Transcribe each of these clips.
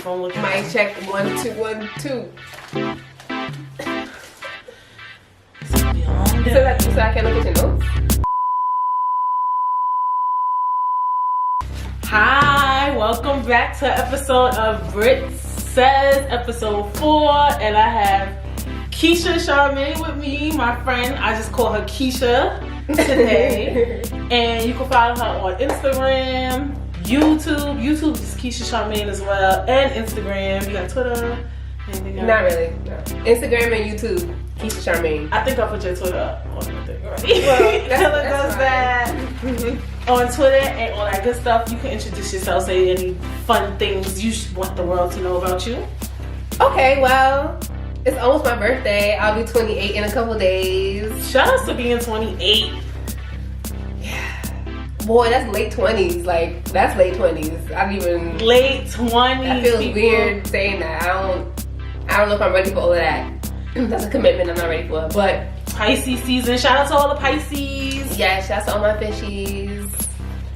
phone looking? Mic check 1 2 1 2. So I can look at your notes. Hi, welcome back to an episode of Britt Says, episode 4, and I have Keisha Charmaine with me, my friend. I just call her Keisha today. And you can follow her on Instagram, YouTube. YouTube is Keisha Charmaine as well, and Instagram. You got Twitter? Anything else? Not really. No. Instagram and YouTube, Keisha Charmaine. I think I put your Twitter up on the thing already. Well, that's does that. On Twitter and all that good stuff. You can introduce yourself, say any fun things you want the world to know about you. Okay, well, it's almost my birthday. I'll be 28 in a couple days. Shout out to being 28. Boy, that's late 20s. Like, that's late 20s. I don't even... Late 20s. That feels people. weird saying that. I don't know if I'm ready for all of that. That's a commitment I'm not ready for. But... Pisces season. Shout out to all the Pisces. Yeah, shout out to all my fishies.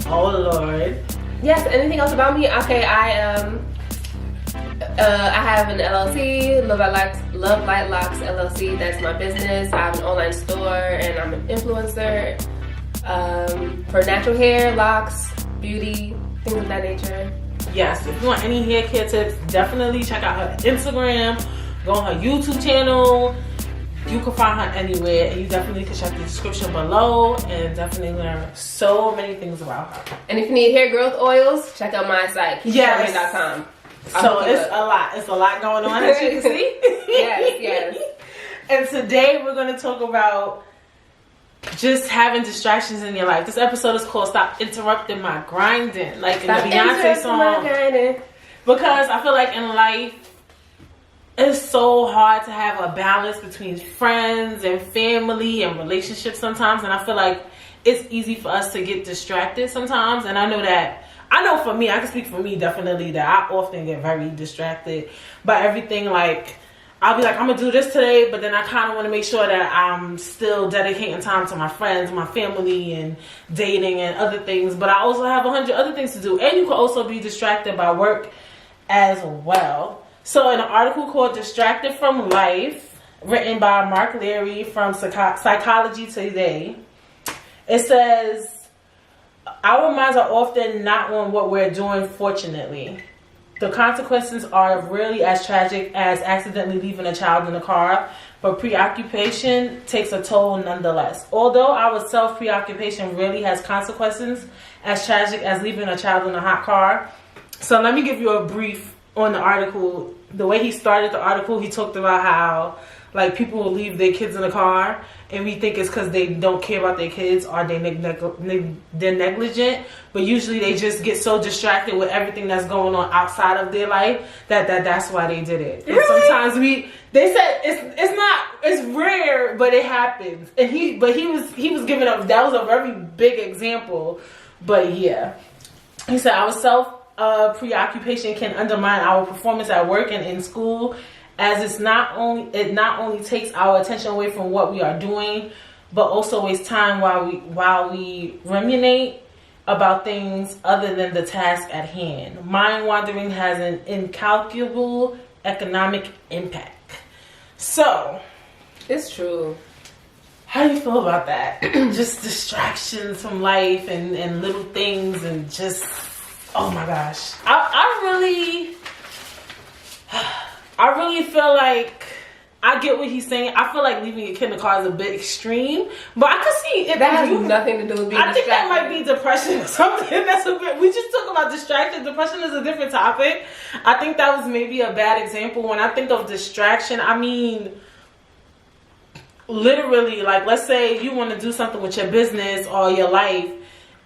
Oh, Lord. Yes, anything else about me? Okay, I have an LLC, Love Light Locks LLC. That's my business. I have an online store and I'm an influencer. For natural hair, locks, beauty, things of that nature. Yes, if you want any hair care tips, definitely check out her Instagram. Go on her YouTube channel. You can find her anywhere, and you definitely can check the description below and definitely learn so many things about her. And if you need hair growth oils, check out my site, KeishaCharmaine.com. So it's a lot. It's a lot going on, as you can see. Yes. And today we're going to talk about just having distractions in your life. This episode is called "Stop Interrupting My Grinding," like in the Beyonce song. Because I feel like in life, it's so hard to have a balance between friends and family and relationships sometimes, and I feel like it's easy for us to get distracted sometimes. And I know for me, I can speak for me definitely, that I often get very distracted by everything. Like, I'll be like, I'm gonna do this today, but then I kind of want to make sure that I'm still dedicating time to my friends, my family, and dating and other things. But I also have 100 other things to do, and you can also be distracted by work as well. So in an article called "Distracted from Life," written by Mark Leary from Psychology Today, it says, our minds are often not on what we're doing, fortunately. The consequences are rarely as tragic as accidentally leaving a child in the car, but preoccupation takes a toll nonetheless. Although our self-preoccupation rarely has consequences as tragic as leaving a child in a hot car. So let me give you a brief on the article. The way he started the article, he talked about how like people will leave their kids in the car and we think it's because they don't care about their kids or they're negligent, but usually they just get so distracted with everything that's going on outside of their life that's why they did it. And really? Sometimes they said it's rare, but it happens. And he was giving up, that was a very big example. But yeah, he said our preoccupation can undermine our performance at work and in school, as it not only takes our attention away from what we are doing, but also wastes time while we ruminate about things other than the task at hand. Mind wandering has an incalculable economic impact. So, it's true. How do you feel about that? Just distractions from life and little things and just... Oh my gosh. I really feel like I get what he's saying. I feel like leaving a kid in the car is a bit extreme, but I could see it. That has nothing to do with being distracted. I think that might be depression or something. We just talk about distraction. Depression is a different topic. I think that was maybe a bad example. When I think of distraction, I mean literally, like, let's say you want to do something with your business or your life,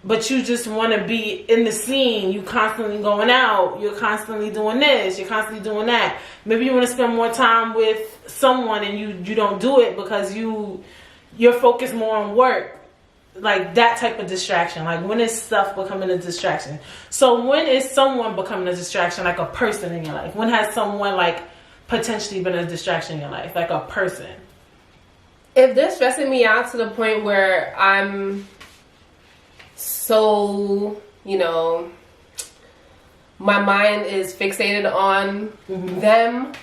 but you just want to be in the scene. You constantly going out. You're constantly doing this. You're constantly doing that. Maybe you want to spend more time with someone and you don't do it because you're focused more on work. Like that type of distraction. Like when is stuff becoming a distraction? So when is someone becoming a distraction, like a person in your life? When has someone like potentially been a distraction in your life? Like a person. If they're stressing me out to the point where I'm so, my mind is fixated on them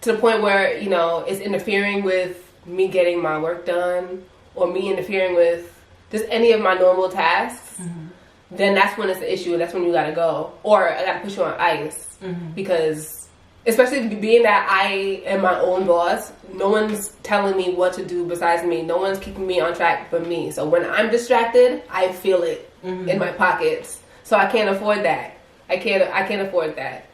to the point where, you know, it's interfering with me getting my work done or me interfering with just any of my normal tasks, then that's when it's an issue and that's when you gotta go. Or I gotta put you on ice. Because, especially being that I am my own boss, no one's telling me what to do besides me. No one's keeping me on track but me. So when I'm distracted, I feel it in my pockets. So I can't afford that. I can't afford that.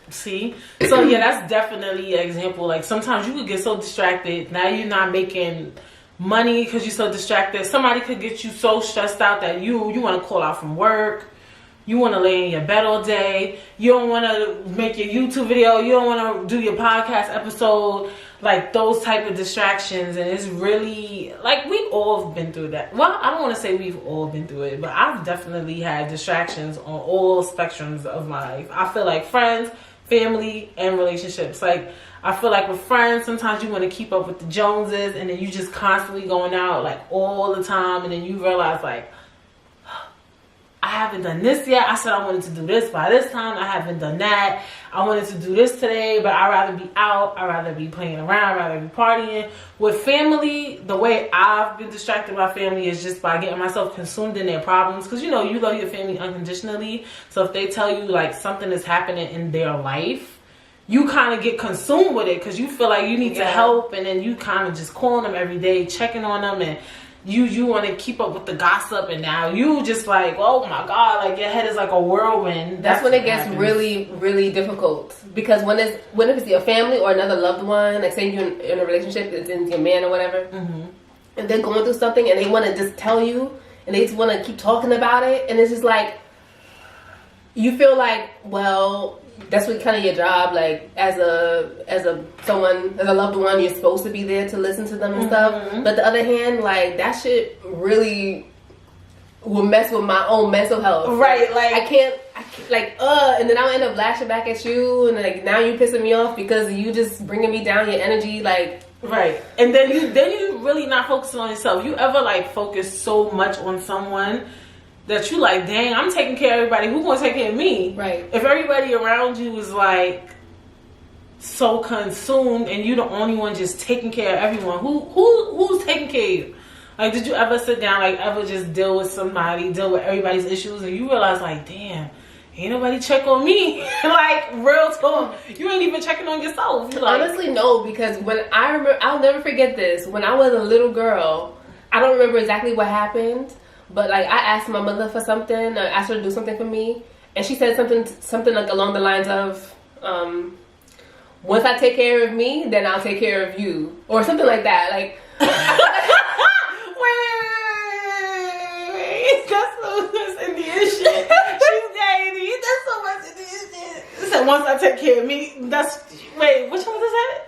See? So yeah, that's definitely an example. Like sometimes you could get so distracted. Now you're not making money because you're so distracted. Somebody could get you so stressed out that you want to call out from work. You want to lay in your bed all day. You don't want to make your YouTube video. You don't want to do your podcast episode. Like those type of distractions. And it's really, like, we've all been through that. Well, I don't want to say we've all been through it, but I've definitely had distractions on all spectrums of my life. I feel like friends, family, and relationships. Like, I feel like with friends, sometimes you want to keep up with the Joneses, and then you just constantly going out, like, all the time, and then you realize, like, I haven't done this yet. I said I wanted to do this by this time. I haven't done that. I wanted to do this today, but I'd rather be out. I'd rather be playing around. I'd rather be partying. With family, the way I've been distracted by family is just by getting myself consumed in their problems. Because, you know, you love your family unconditionally. So if they tell you, like, something is happening in their life, you kind of get consumed with it because you feel like you need to help. And then you kind of just calling them every day, checking on them, and you want to keep up with the gossip, and now you just like, oh my God, like your head is like a whirlwind. That's when it gets really, really difficult. Because when it's your family or another loved one, like say you're in a relationship, it's in your man or whatever, and they're going through something and they want to just tell you and they just want to keep talking about it, and it's just like, you feel like, well, that's what kind of your job, like as a loved one, you're supposed to be there to listen to them and stuff. But the other hand, like that shit really will mess with my own mental health. Right, like I can't and then I'll end up lashing back at you, and like now you pissing me off because you just bringing me down your energy, like. Right, and then you really not focusing on yourself. You ever like focus so much on someone that you like, dang, I'm taking care of everybody. Who's gonna take care of me? Right. If everybody around you is like so consumed and you the only one just taking care of everyone, who's taking care of you? Like, did you ever sit down, like ever just deal with everybody's issues, and you realize like, damn, ain't nobody check on me? Like, real talk, you ain't even checking on yourself. Like, honestly, no, because when I'll never forget this. When I was a little girl, I don't remember exactly what happened. But like I asked my mother for something, I asked her to do something for me, and she said something like along the lines of, once I take care of me, then I'll take care of you, or something like that. Like, wait, that's Indian shit. She's daddy. That's so much Indian shit. So once I take care of me, which one was that?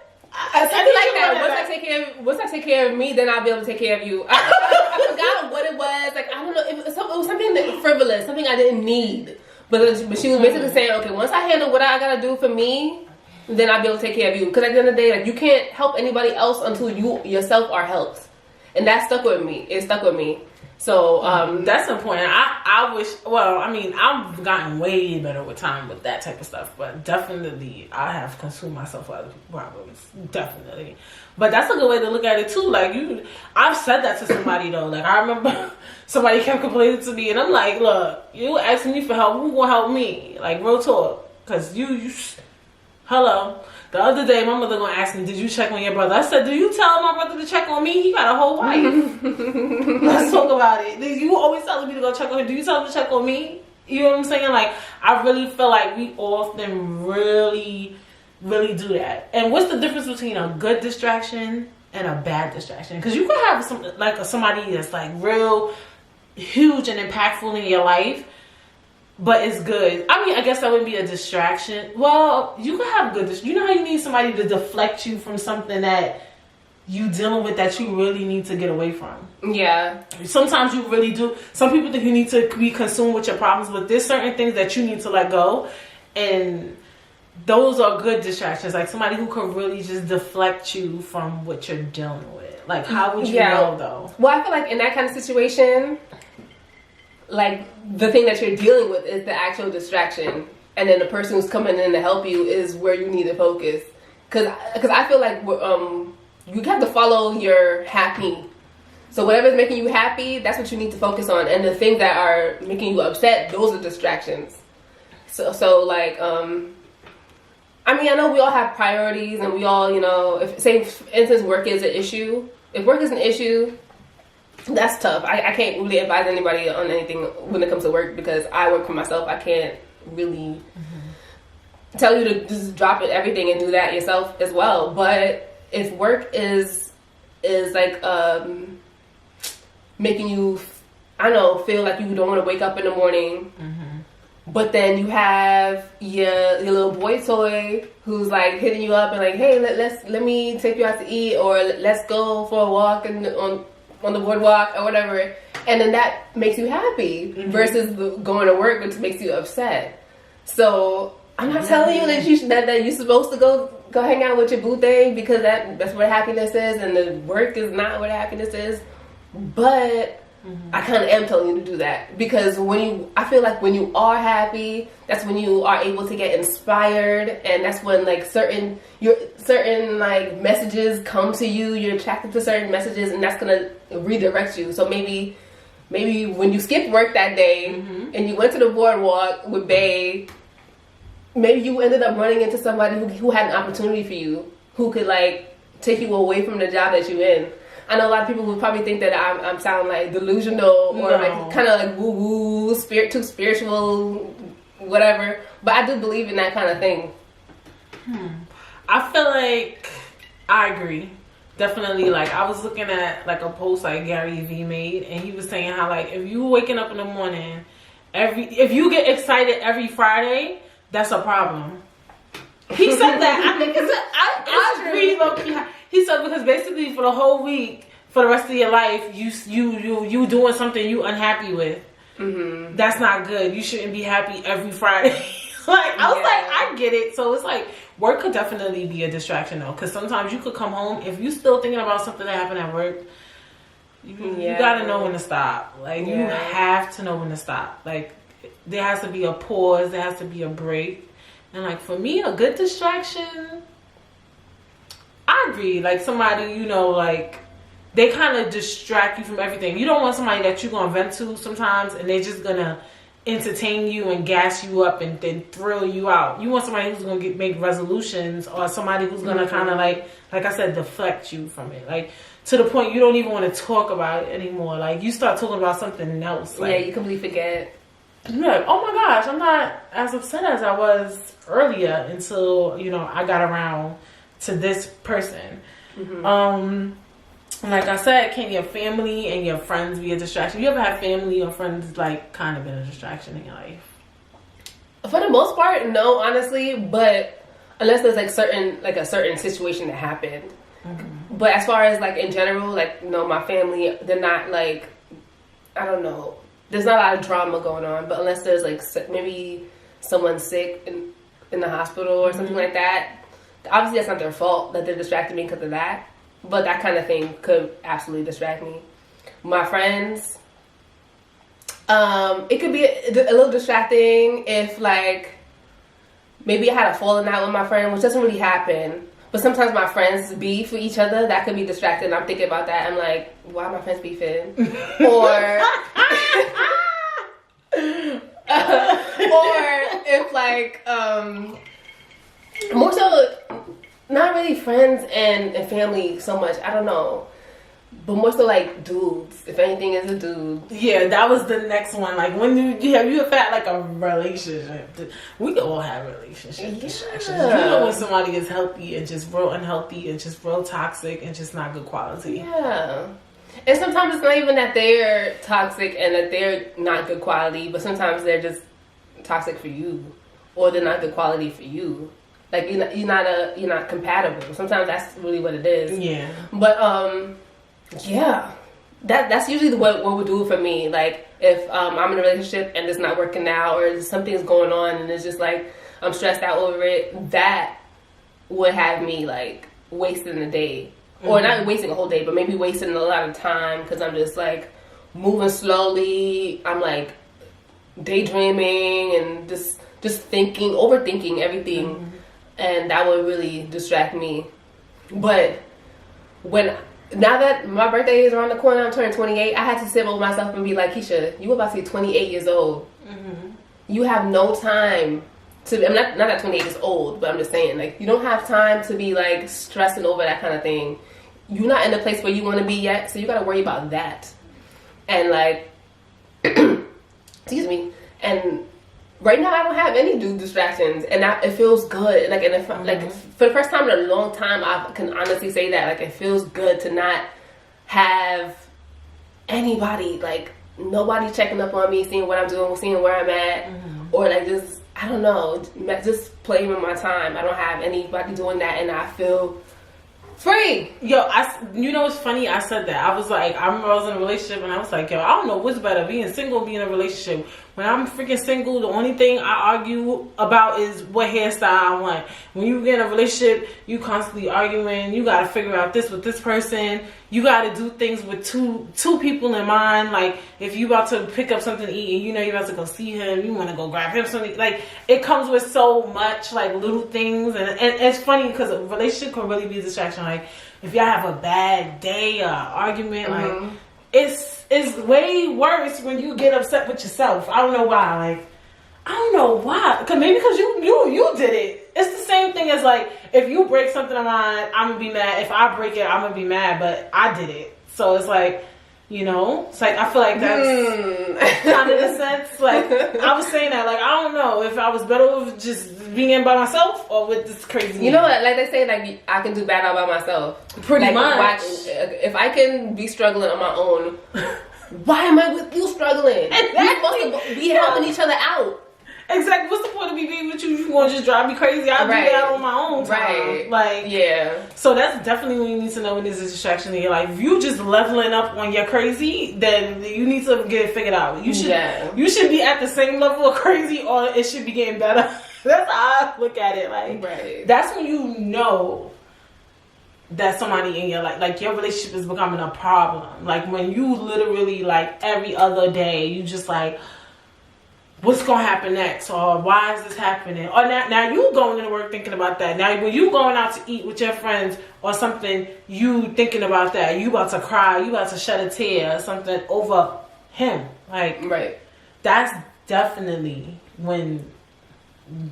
Something like that. Once I take care of me, then I'll be able to take care of you. I forgot what it was. Like, I don't know. It was something frivolous, something I didn't need. But she was basically saying, okay, once I handle what I gotta do for me, then I'll be able to take care of you. Because at the end of the day, like, you can't help anybody else until you yourself are helped. And that stuck with me. It stuck with me. So that's important. I wish. Well, I mean, I've gotten way better with time with that type of stuff, but definitely I have consumed myself with other problems. Definitely, but that's a good way to look at it too. Like I've said that to somebody though. Like I remember somebody kept complaining to me, and I'm like, look, you asking me for help. Who gonna help me? Like real talk, because you. Hello. The other day, my mother gonna ask me, "Did you check on your brother?" I said, "Do you tell my brother to check on me? He got a whole wife." Let's talk about it. You always telling me to go check on him. Do you tell him to check on me? You know what I'm saying? Like, I really feel like we often really, really do that. And what's the difference between a good distraction and a bad distraction? Because you can have somebody that's like real huge and impactful in your life, but it's good. I mean, I guess that would be a distraction. Well, you can have good. You know how you need somebody to deflect you from something that you dealing with that you really need to get away from. Yeah. Sometimes you really do. Some people think you need to be consumed with your problems, but there's certain things that you need to let go, and those are good distractions. Like somebody who could really just deflect you from what you're dealing with. Like, how would you know though? Well, I feel like in that kind of situation, like the thing that you're dealing with is the actual distraction. and then the person who's coming in to help you is where you need to focus. Because I feel like you have to follow your happy. So whatever's making you happy, that's what you need to focus on. And the things that are making you upset, those are distractions. So like, I mean, I know we all have priorities, and we all, you know, if say, for instance, work is an issue. If work is an issue, that's tough. I can't really advise anybody on anything when it comes to work, because I work for myself. I can't really tell you to just drop it, everything, and do that yourself as well. But if work is like making you, I don't know, feel like you don't want to wake up in the morning, but then you have your little boy toy who's like hitting you up and like, hey, let me take you out to eat, or let's go for a walk on the boardwalk or whatever, and then that makes you happy versus going to work, which makes you upset. So I'm not telling you that you're supposed to go hang out with your boo thing, because that's where happiness is, and the work is not where happiness is. But I kind of am telling you to do that, because I feel like when you are happy, that's when you are able to get inspired, and that's when like certain like messages come to you. You're attracted to certain messages, and that's gonna redirect you. So maybe when you skipped work that day and you went to the boardwalk with Bae, maybe you ended up running into somebody who had an opportunity for you, who could like take you away from the job that you're in. I know a lot of people would probably think that I'm sounding like delusional or like kind of like woo-woo, too spiritual, whatever. But I do believe in that kind of thing. I feel like I agree. Definitely. Like, I was looking at like a post like Gary Vee made, and he was saying how like if you waking up in the morning, if you get excited every Friday, that's a problem. He said that. I think I agree low-key. He said because basically for the whole week, for the rest of your life, you doing something you unhappy with. That's not good. You shouldn't be happy every Friday. Like, I was like, I get it. So it's like, work could definitely be a distraction though, because sometimes you could come home, if you still thinking about something that happened at work, you gotta know when to stop. Like, you have to know when to stop. Like, there has to be a pause. There has to be a break. And like, for me, a good distraction, I agree. Like, somebody, you know, like, they kind of distract you from everything. You don't want somebody that you're going to vent to sometimes, and they're just going to entertain you and gas you up and then thrill you out. You want somebody who's going to make resolutions, or somebody who's going to kind of like I said, deflect you from it. Like, to the point you don't even want to talk about it anymore. Like, you start talking about something else. Like, you completely forget. You're like, oh my gosh, I'm not as upset as I was earlier until, you know, I got around to this person. Like I said, can your family and your friends be a distraction? You ever have family or friends like kind of been a distraction in your life? For the most part, no, honestly. But unless there's like a certain situation that happened. But as far as like in general, like, you know, my family, they're not like, I don't know. There's not a lot of drama going on, but unless there's like maybe someone sick in the hospital or something like that, obviously that's not their fault that they're distracting me because of that. But that kind of thing could absolutely distract me. My friends, it could be a little distracting if like maybe I had a falling out with my friend, which doesn't really happen. But sometimes my friends beef with each other. That could be distracting. I'm thinking about that. I'm like, why are my friends beefing? Or if like, more so, not really friends and family so much. I don't know. But more so like dudes. If anything, is a dude. Yeah, that was the next one. Like, when you have had like a relationship. We all have relationship distractions. You know when somebody is healthy and just real unhealthy and just real toxic and just not good quality. Yeah. And sometimes it's not even that they're toxic and that they're not good quality, but sometimes they're just toxic for you, or they're not good quality for you. Like, you're not compatible. Sometimes that's really what it is. Yeah. But yeah, that's usually what would do it for me. Like, if I'm in a relationship and it's not working out, or something's going on and it's just like I'm stressed out over it, that would have me like wasting a day. Or not wasting a whole day, but maybe wasting a lot of time, because I'm just like moving slowly. I'm like daydreaming and just just overthinking everything, and that would really distract me. But now that my birthday is around the corner, I'm turning 28, I had to sit with myself and be like, Keisha, you about to be 28 years old. You have no time to, I'm not that 28 is old, but I'm just saying, like, you don't have time to be, like, stressing over that kind of thing. You're not in the place where you want to be yet, so you got to worry about that. And, like, excuse me, and right now I don't have any distractions, and it feels good. Like, and if, like, for the first time in a long time, I can honestly say that, like, it feels good to not have anybody, like, nobody checking up on me, seeing what I'm doing, seeing where I'm at, or, like, just, I don't know, just playing with my time. I don't have anybody doing that, and I feel free. Yo, you know what's funny? I said that. I was like, I remember I was in a relationship and I was like, yo, I don't know what's better, being single or being in a relationship. When I'm freaking single, the only thing I argue about is what hairstyle I want. When you get in a relationship, you constantly arguing. You got to figure out this with this person. You got to do things with two people in mind. Like, if you about to pick up something to eat and you know you're about to go see him, you want to go grab him something. Like, it comes with so much, like, little things. And it's funny because a relationship can really be a distraction. Like, if y'all have a bad day or argument, like, it's way worse when you get upset with yourself. I don't know why. Like, I don't know why. Maybe because you did it. It's the same thing as, like, if you break something of mine, I'm going to be mad. If I break it, I'm going to be mad, but I did it. So it's like, you know, it's like, I feel like that's kind of the sense. Like, I was saying that, like, I don't know if I was better with just being in by myself or with this crazy. You know what? Like they say, like, I can do bad all by myself. Pretty much. If I can be struggling on my own, why am I with you struggling? Exactly. We're supposed to be helping each other out. Exactly. What's the point of me being with you? You want to just drive me crazy? I'll do that on my own time. Right. Like, yeah. So that's definitely when you need to know when there's a distraction in your life. If you just leveling up when you're crazy, then you need to get it figured out. You should be at the same level of crazy, or it should be getting better. That's how I look at it. Like, that's when you know that somebody in your life, like, your relationship is becoming a problem. Like, when you literally, like, every other day, you just like, what's gonna happen next, or why is this happening, or now you going into work thinking about that. Now when you going out to eat with your friends or something, you thinking about that. You about to cry, you about to shed a tear or something over him. Like, that's definitely when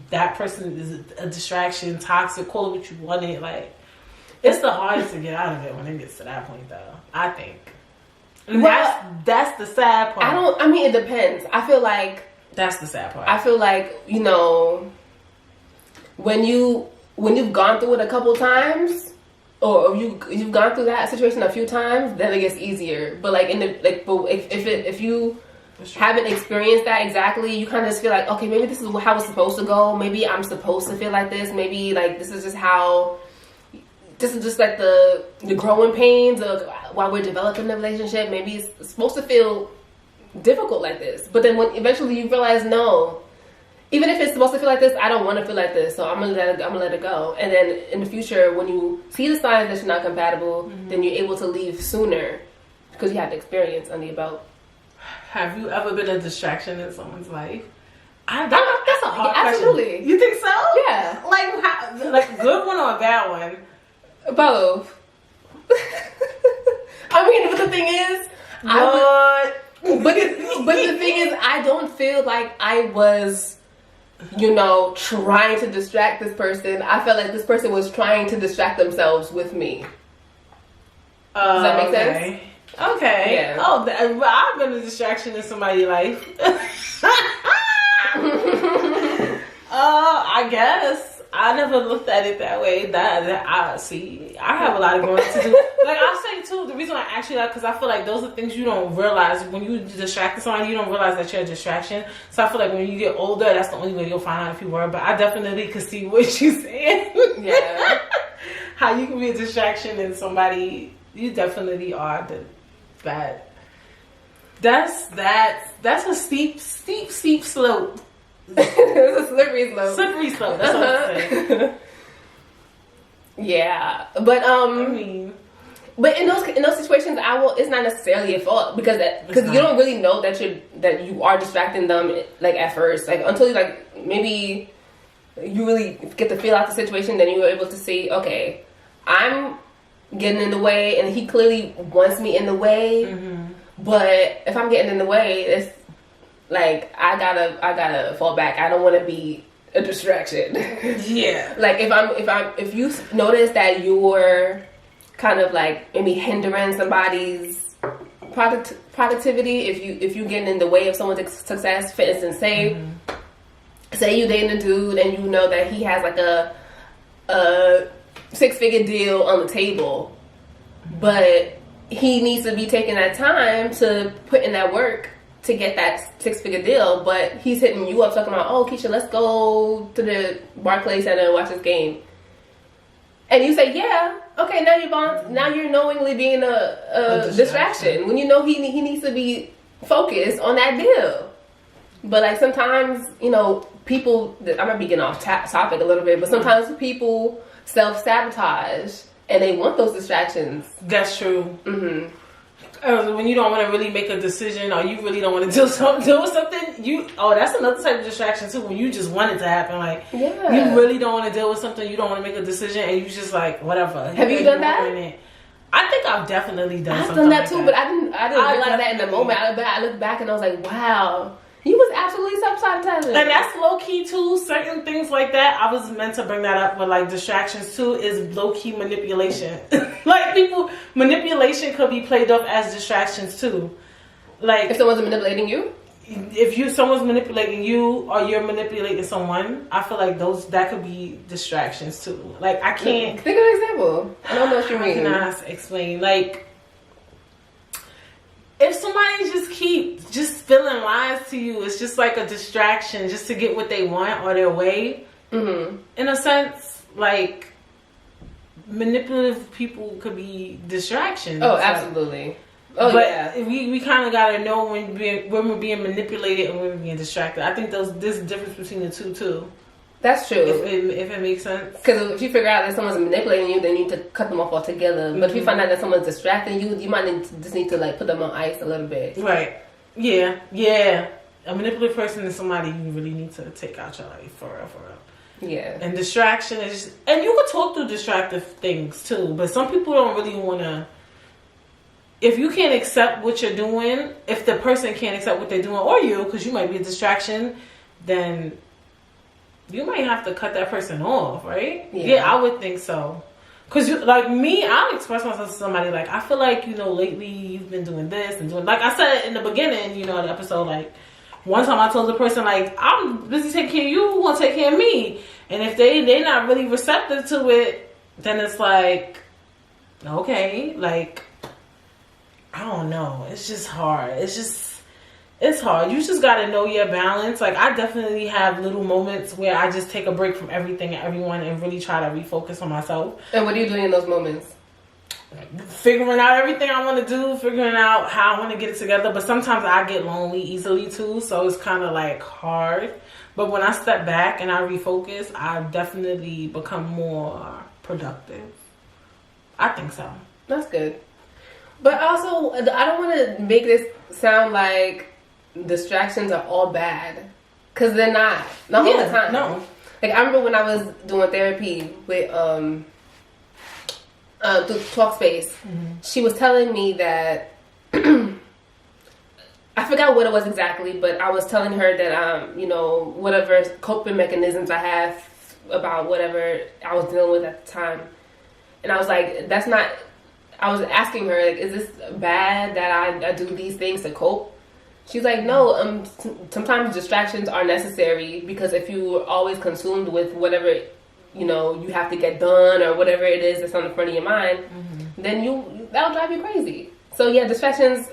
that person is a distraction, toxic, call it what you want it. Like, it's the hardest to get out of it when it gets to that point, though, I think. And that's the sad part. I mean, it depends. I feel like that's the sad part. I feel like, you know, when you've gone through it a couple times, or you've gone through that situation a few times, then it gets easier. But like if you haven't experienced that exactly, you kind of just feel like, okay, maybe this is how it's supposed to go. Maybe I'm supposed to feel like this. Maybe, like, this is just how. This is just like the growing pains of while we're developing the relationship. Maybe it's supposed to feel difficult like this, but then when eventually you realize, no, even if it's supposed to feel like this, I don't want to feel like this, so I'm gonna let it go. And then in the future, when you see the signs that you're not compatible, then you're able to leave sooner because you have the experience under your belt. Have you ever been a distraction in someone's life? That's a hard question. Absolutely. You think so? Yeah. Like a good one or a bad one? Both. I mean, but the thing is, But the thing is, I don't feel like I was, you know, trying to distract this person. I felt like this person was trying to distract themselves with me. Does that make sense? Okay. Yeah. Oh, I've been a distraction in somebody's life. I guess. I never looked at it that way. I see. I have a lot of growing to do. Like, I'll say too, the reason I ask you that, because I feel like those are things you don't realize when you distract somebody. You don't realize that you're a distraction. So I feel like when you get older, that's the only way you'll find out if you were. But I definitely could see what you're saying. Yeah. How you can be a distraction in somebody. You definitely are bad. That's a steep slope. It's a slippery slope. Slippery slope. That's what I'm saying. Yeah, but I mean, But in those situations, it's not necessarily your fault because you don't really know that you are distracting them like at first, like until you like maybe you really get to feel out the situation, then you're able to see, okay, I'm getting in the way, and he clearly wants me in the way. Mm-hmm. But if I'm getting in the way, it's like I gotta fall back. I don't want to be a distraction. Yeah. Like if you notice that you're kind of like maybe hindering somebody's productivity, if you getting in the way of someone's success, for instance, say you dating a dude and you know that he has like a 6-figure deal on the table, but he needs to be taking that time to put in that work to get that 6-figure deal, but he's hitting you up talking about, oh, Keisha, let's go to the Barclays Center and watch this game. And you say, yeah, okay, now you're knowingly being a distraction when you know he needs to be focused on that deal. But like sometimes, people, I might be getting off topic a little bit, but sometimes people self-sabotage and they want those distractions. That's true. Mm-hmm. When you don't want to really make a decision or you really don't want to do something, that's another type of distraction too. When you just want it to happen, like you really don't want to deal with something, you don't want to make a decision, and you just like whatever. Have you done that? I think I've definitely done. I've done that too, but I didn't realize that in the moment. I looked back and I was like, wow. You was absolutely self-sabotaging. And that's low-key too. Certain things like that, I was meant to bring that up with like distractions too, is low-key manipulation. Like manipulation could be played off as distractions too. Like if someone's manipulating you? If someone's manipulating you or you're manipulating someone, I feel like that could be distractions too. Like I can't... Think of an example. I don't know what you mean. How can I explain? Like... If somebody just spilling lies to you, it's just like a distraction just to get what they want or their way. Mm-hmm. In a sense, like manipulative people could be distractions. Oh, absolutely. Oh, but yeah. We kind of gotta know when we're being manipulated and when we're being distracted. I think there's a difference between the two too. That's true. If it makes sense. Because if you figure out that someone's manipulating you, then you need to cut them off altogether. Mm-hmm. But if you find out that someone's distracting you, you might just need to like put them on ice a little bit. Right. Yeah. Yeah. A manipulative person is somebody you really need to take out your life for real. Yeah. And distraction is and you can talk through distractive things too, but some people don't really want to. If you can't accept what you're doing, if the person can't accept what they're doing, or you, because you might be a distraction, then you might have to cut that person off, right? Yeah, I would think so. Because, like me, I'll express myself to somebody, like, I feel like, lately you've been doing this and doing... Like I said in the beginning, the episode, like, one time I told the person, like, I'm busy taking care of you, who want to take care of me? And if they're not really receptive to it, then it's like, okay, like, I don't know. It's just hard. It's hard. You just gotta know your balance. Like, I definitely have little moments where I just take a break from everything and everyone and really try to refocus on myself. And what are you doing in those moments? Figuring out everything I want to do, figuring out how I want to get it together. But sometimes I get lonely easily too, so it's kind of like hard. But when I step back and I refocus, I definitely become more productive. I think so. That's good. But also, I don't want to make this sound like distractions are all bad, because they're not all the time. No. Like I remember when I was doing therapy with through Talkspace, she was telling me that I forgot what it was exactly, but I was telling her that whatever coping mechanisms I have about whatever I was dealing with at the time, and I was like, that's not. I was asking her, like, is this bad that I do these things to cope? She's like, no, sometimes distractions are necessary, because if you're always consumed with whatever, you have to get done or whatever it is that's on the front of your mind, then that'll drive you crazy. So yeah, distractions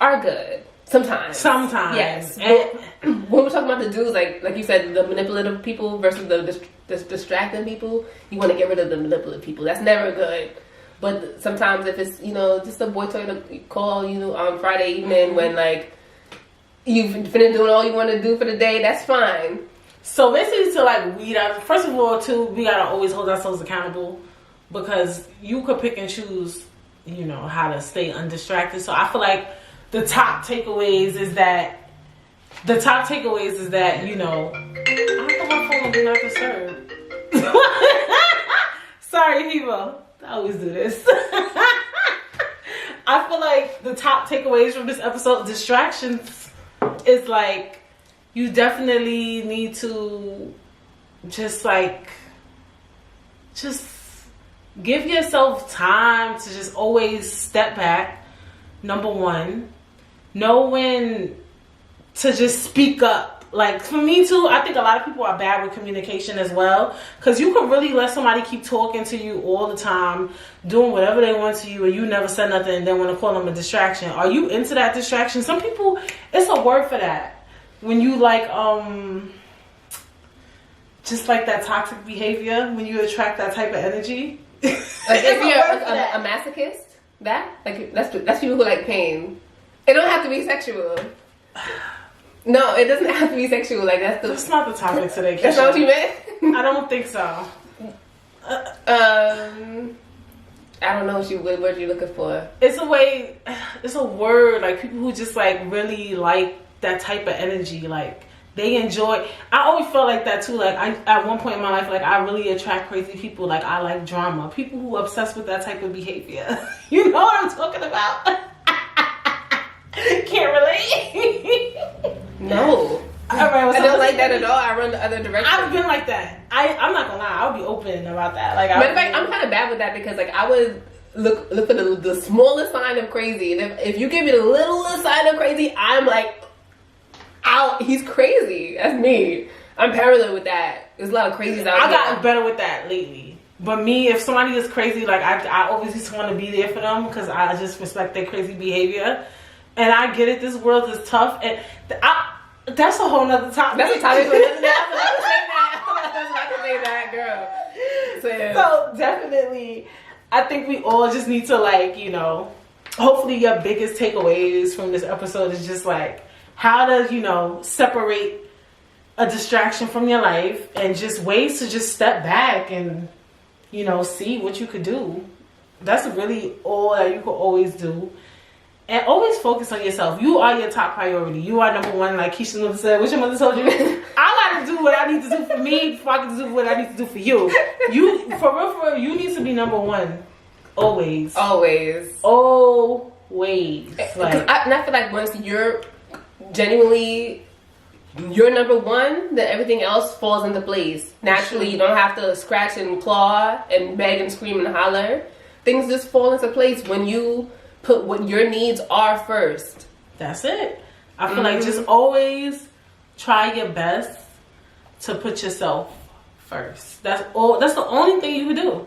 are good. Sometimes. Yes. And when we're talking about the dudes, like you said, the manipulative people versus the distracting people, you want to get rid of the manipulative people. That's never good. But sometimes if it's, just a boy toy to call you on Friday evening when, like, you've finished doing all you want to do for the day, that's fine. So basically to, like, weed out, first of all, too, we got to always hold ourselves accountable, because you could pick and choose you know, how to stay undistracted. So I feel like the top takeaways is that, you know, I put my phone on Do Not Disturb. Sorry, people. I always do this. I feel like the top takeaways from this episode, distractions, is like, you definitely need to just give yourself time to just always step back. Number one, know when to just speak up. Like, for me too, I think a lot of people are bad with communication as well. Because you can really let somebody keep talking to you all the time, doing whatever they want to you, and you never said nothing, and then want to call them a distraction. Are you into that distraction? Some people, it's a word for that. When you like, just like that toxic behavior, when you attract that type of energy. Like if you're a masochist, that's people who like pain. It don't have to be sexual. No, it doesn't have to be sexual. Like that's not the topic today. That's not what you meant? I don't think so. I don't know what you're looking for. It's a word, like people who just like really like that type of energy, like they enjoy. I always felt like that too. Like at one point in my life, like I really attract crazy people. Like I like drama. People who are obsessed with that type of behavior. You know what I'm talking about? Can't relate. No. I don't like that at all. I run the other direction. I've been like that. I'm not gonna lie. I'll be open about that. Like, matter of fact, I'm kind of bad with that because like I would look for the smallest sign of crazy, and if you give me the littlest sign of crazy, I'm like, he's crazy. That's me. I'm parallel with that. There's a lot of crazies out there. I got better with that lately. But me, if somebody is crazy, like I always just want to be there for them because I just respect their crazy behavior. And I get it. This world is tough, and that's a whole nother topic. That's a topic for another day. I can say that, girl. So definitely, I think we all just need to, like, you know, hopefully your biggest takeaways from this episode is just like how to, you know, separate a distraction from your life and just ways to just step back and, you know, see what you could do. That's really all that you could always do. And always focus on yourself. You are your top priority. You are number one, like Keisha's mother said. What your mother told you? I gotta do what I need to do for me before I can do what I need to do for you. You, for real, you need to be number one. Always. Always. Like, and I feel like once you're genuinely you're number one, then everything else falls into place. Naturally, you don't have to scratch and claw and beg and scream and holler. Things just fall into place when you put what your needs are first. That's it. I feel like just always try your best to put yourself first. That's all. That's the only thing you can do.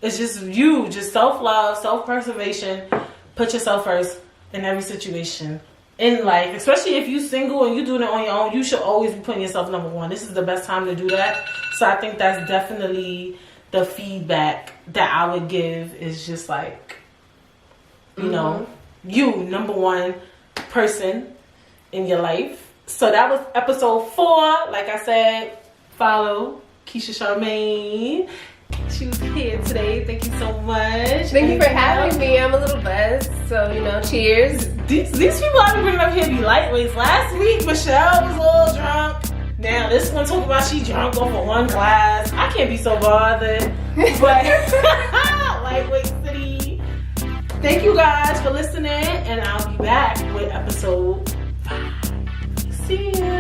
It's just you, just self-love, self-preservation. Put yourself first in every situation in life, especially if you're single and you're doing it on your own. You should always be putting yourself number one. This is the best time to do that. So I think that's definitely the feedback that I would give, is just like, you know, you, number one person in your life. So that was episode 4. Like I said, follow Keisha Charmaine. She was here today. Thank you so much. Thank you for having me. I'm a little buzzed, so, you know, cheers. These people I've been bringing up here be lightweights. Last week, Michelle was a little drunk. Now this one talking about she drunk off of one glass. I can't be so bothered. But lightweight city. Thank you guys for listening, and I'll be back with episode 5. See ya.